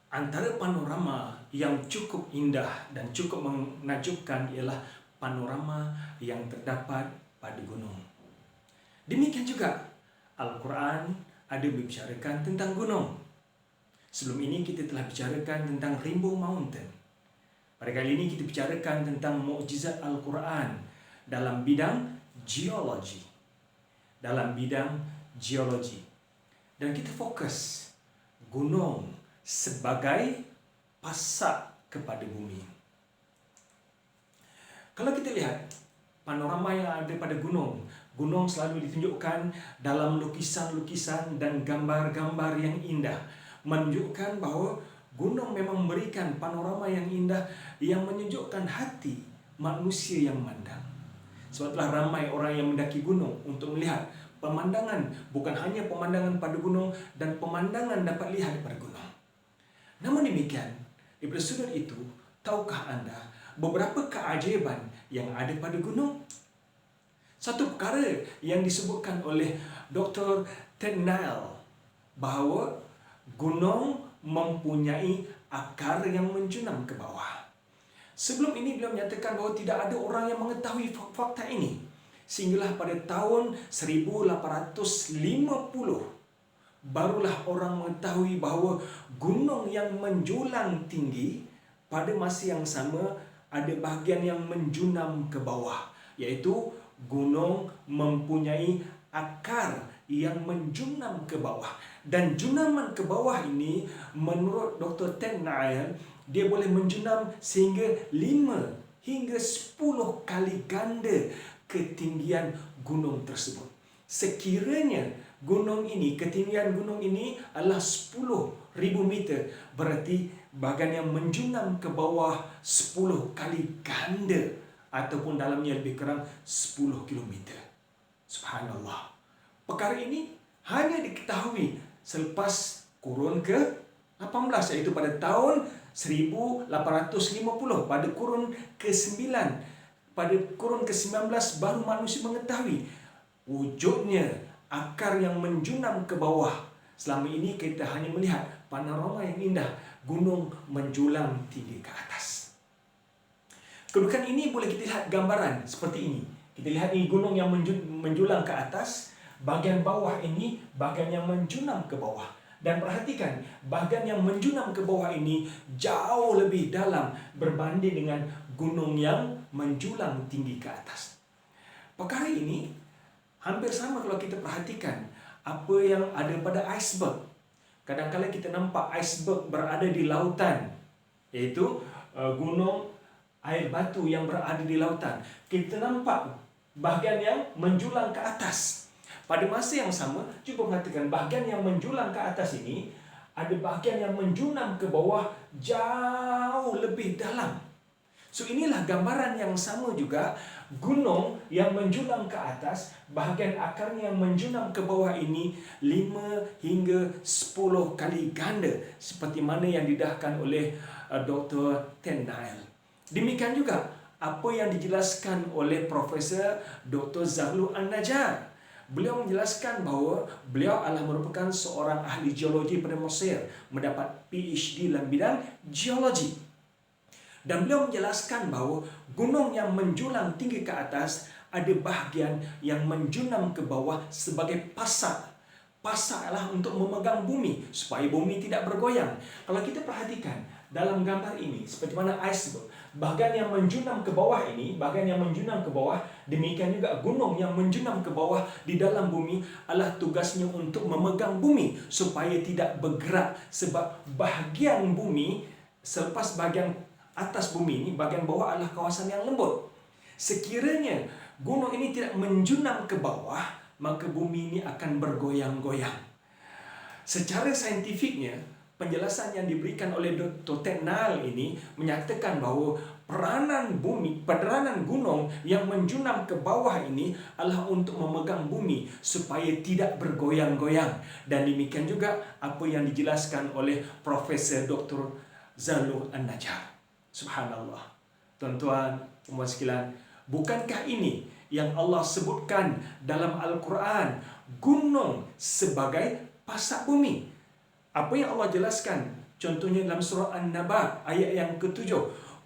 Antara panorama yang cukup indah dan cukup menakjubkan ialah panorama yang terdapat pada gunung. Demikian juga Al-Quran ada membicarakan tentang gunung. Sebelum ini kita telah bicarakan tentang Rainbow Mountain. Pada kali ini kita bicarakan tentang mukjizat Al-Quran dalam bidang geologi. Dan kita fokus gunung sebagai pasak kepada bumi. Kalau kita lihat panorama yang ada pada gunung, gunung selalu ditunjukkan dalam lukisan-lukisan dan gambar-gambar yang indah, menunjukkan bahawa gunung memang memberikan panorama yang indah yang menyejukkan hati manusia yang memandang. Sebab telah ramai orang yang mendaki gunung untuk melihat pemandangan, bukan hanya pemandangan pada gunung dan pemandangan dapat lihat pada gunung. Namun demikian, daripada sudut itu, tahukah anda beberapa keajaiban yang ada pada gunung? Satu perkara yang disebutkan oleh Dr. Ted Nile, bahawa gunung mempunyai akar yang menjunam ke bawah. Sebelum ini beliau menyatakan bahawa tidak ada orang yang mengetahui fakta ini. Sehinggalah pada tahun 1850, barulah orang mengetahui bahawa gunung yang menjulang tinggi pada masa yang sama ada bahagian yang menjunam ke bawah, iaitu gunung mempunyai akar yang menjunam ke bawah. Dan junaman ke bawah ini menurut Dr. Ted Nile, dia boleh menjunam sehingga 5 hingga 10 kali ganda ketinggian gunung tersebut. Sekiranya ketinggian gunung ini adalah 10,000 meter, berarti bahagian yang menjunam ke bawah 10 kali ganda, ataupun dalamnya lebih kurang 10 kilometer. Subhanallah. Perkara ini hanya diketahui selepas kurun ke-18, iaitu pada tahun 1850, pada kurun ke-9. Pada kurun ke-19 baru manusia mengetahui wujudnya akar yang menjunam ke bawah. Selama ini kita hanya melihat panorama yang indah, gunung menjulang tinggi ke atas. Kedudukan ini boleh kita lihat gambaran seperti ini. Kita lihat ini gunung yang menjulang ke atas, bahagian bawah ini bahagian yang menjunam ke bawah. Dan perhatikan, bahagian yang menjunam ke bawah ini jauh lebih dalam berbanding dengan gunung yang menjulang tinggi ke atas. Perkara ini hampir sama kalau kita perhatikan apa yang ada pada iceberg. Kadang-kadang kita nampak iceberg berada di lautan, iaitu gunung air batu yang berada di lautan. Kita nampak bahagian yang menjulang ke atas. Pada masa yang sama, cuba perhatikan bahagian yang menjulang ke atas ini ada bahagian yang menjunam ke bawah jauh lebih dalam. So inilah gambaran yang sama juga, gunung yang menjulang ke atas, bahagian akarnya yang menjunam ke bawah ini 5 hingga 10 kali ganda, seperti mana yang didahkan oleh Dr. Ted Nile. Demikian juga apa yang dijelaskan oleh Profesor Dr. Zaghloul An-Najjar. Beliau menjelaskan bahawa beliau adalah merupakan seorang ahli geologi pada Mesir, mendapat PhD dalam bidang geologi. Dan beliau menjelaskan bahawa gunung yang menjulang tinggi ke atas ada bahagian yang menjunam ke bawah sebagai pasak. Pasak adalah untuk memegang bumi supaya bumi tidak bergoyang. Kalau kita perhatikan dalam gambar ini, seperti mana iceberg, bahagian yang menjunam ke bawah ini, bahagian yang menjunam ke bawah, demikian juga gunung yang menjunam ke bawah di dalam bumi adalah tugasnya untuk memegang bumi supaya tidak bergerak, sebab bahagian bumi selepas bahagian atas bumi ini, bahagian bawah adalah kawasan yang lembut. Sekiranya gunung ini tidak menjunam ke bawah, maka bumi ini akan bergoyang-goyang. Secara saintifiknya, penjelasan yang diberikan oleh Dr. Ted Nile ini menyatakan bahawa peranan gunung yang menjunam ke bawah ini adalah untuk memegang bumi supaya tidak bergoyang-goyang. Dan demikian juga apa yang dijelaskan oleh Profesor Dr. Zaghloul An-Najjar. Subhanallah. Tuan-tuan, puan sekalian, bukankah ini yang Allah sebutkan dalam Al-Quran, gunung sebagai pasak bumi? Apa yang Allah jelaskan? Contohnya dalam surah An-Naba ayat yang ke-7.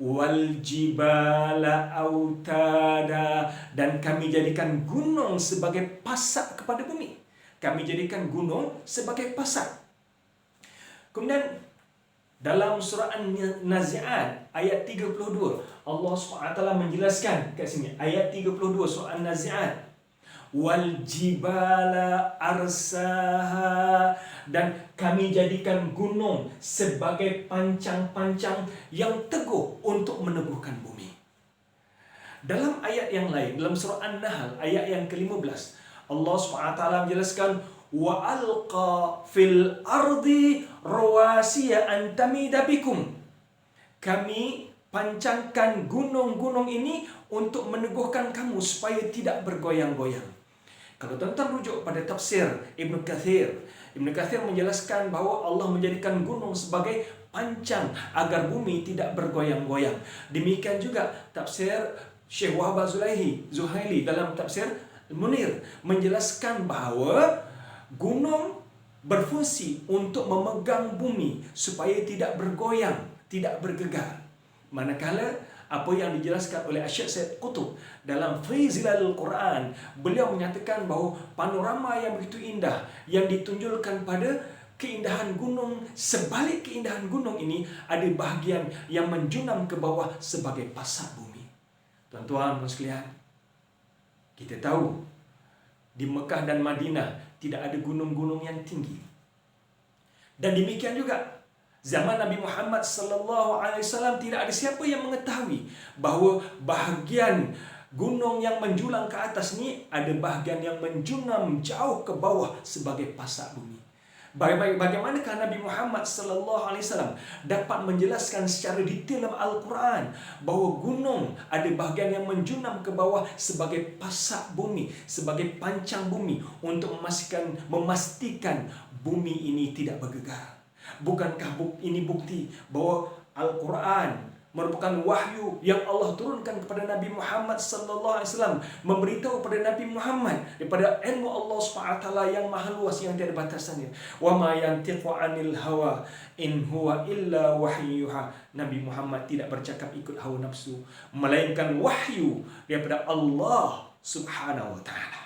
Wal jibala autada, dan kami jadikan gunung sebagai pasak kepada bumi. Kami jadikan gunung sebagai pasak. Kemudian dalam surah An-Nazi'at ayat 32, Allah SWT menjelaskan kat sini, ayat 32 surah An-Nazi'at, wal jibala arsaha, dan kami jadikan gunung sebagai pancang-pancang yang teguh untuk meneguhkan bumi. Dalam ayat yang lain, dalam surah An-Nahl ayat yang ke-15, Allah SWT menjelaskan wa alqa fil ardi rawasiya an tamida bikum. Kami pancangkan gunung-gunung ini untuk meneguhkan kamu supaya tidak bergoyang-goyang. Kalau tuan-tuan rujuk pada tafsir Ibn Kathir, Ibn Kathir menjelaskan bahawa Allah menjadikan gunung sebagai pancang agar bumi tidak bergoyang-goyang. Demikian juga tafsir Syekh Wahab Zuhaili dalam tafsir Munir menjelaskan bahawa gunung berfungsi untuk memegang bumi supaya tidak bergoyang, tidak bergegar. Manakala apa yang dijelaskan oleh Syekh Said Qutb dalam Faizilalul Quran, beliau menyatakan bahawa panorama yang begitu indah yang ditunjukkan pada keindahan gunung, sebalik keindahan gunung ini ada bahagian yang menjunam ke bawah sebagai pasak bumi. Tuan-tuan dan sekalian, kita tahu di Mekah dan Madinah tidak ada gunung-gunung yang tinggi. Dan demikian juga zaman Nabi Muhammad SAW tidak ada siapa yang mengetahui bahawa bahagian gunung yang menjulang ke atas ni ada bahagian yang menjunam jauh ke bawah sebagai pasak bumi. Bagaimanakah Nabi Muhammad SAW dapat menjelaskan secara detail dalam Al-Quran bahawa gunung ada bahagian yang menjunam ke bawah sebagai pasak bumi, sebagai pancang bumi untuk memastikan bumi ini tidak bergegar? Bukankah ini bukti bahawa Al-Quran merupakan wahyu yang Allah turunkan kepada Nabi Muhammad SAW, memberitahu kepada Nabi Muhammad daripada ilmu Allah SWT yang maha luas, yang tiada batasannya. Wa ma yantiqu 'anil hawa in huwa illa wahyuha. Nabi Muhammad tidak bercakap ikut hawa nafsu, melainkan wahyu daripada Allah Subhanahu wa taala.